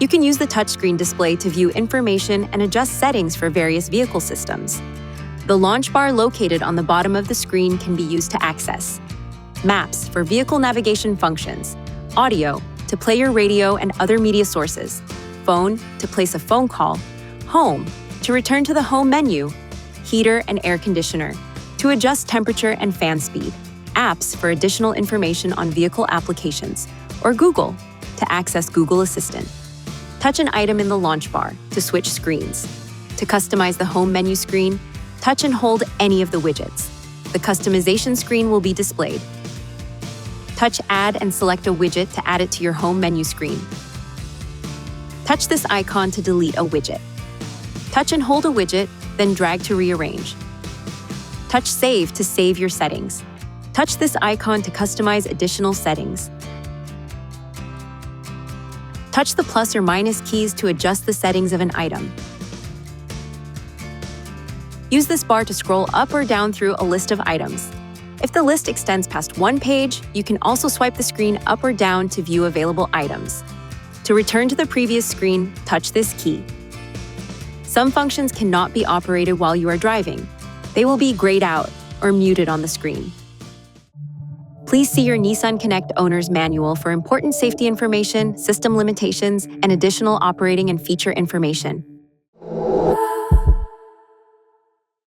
You can use the touchscreen display to view information and adjust settings for various vehicle systems. The launch bar located on the bottom of the screen can be used to access Maps for vehicle navigation functions, Audio to play your radio and other media sources, Phone to place a phone call, Home to return to the home menu, Heater and air conditioner to adjust temperature and fan speed, Apps for additional information on vehicle applications, or Google to access Google Assistant. Touch an item in the launch bar to switch screens. To customize the home menu screen, touch and hold any of the widgets. The customization screen will be displayed. Touch Add and select a widget to add it to your home menu screen. Touch this icon to delete a widget. Touch and hold a widget, then drag to rearrange. Touch Save to save your settings. Touch this icon to customize additional settings. Touch the plus or minus keys to adjust the settings of an item. Use this bar to scroll up or down through a list of items. If the list extends past one page, you can also swipe the screen up or down to view available items. To return to the previous screen, touch this key. Some functions cannot be operated while you are driving. They will be grayed out or muted on the screen. Please see your Nissan Connect owner's manual for important safety information, system limitations, and additional operating and feature information.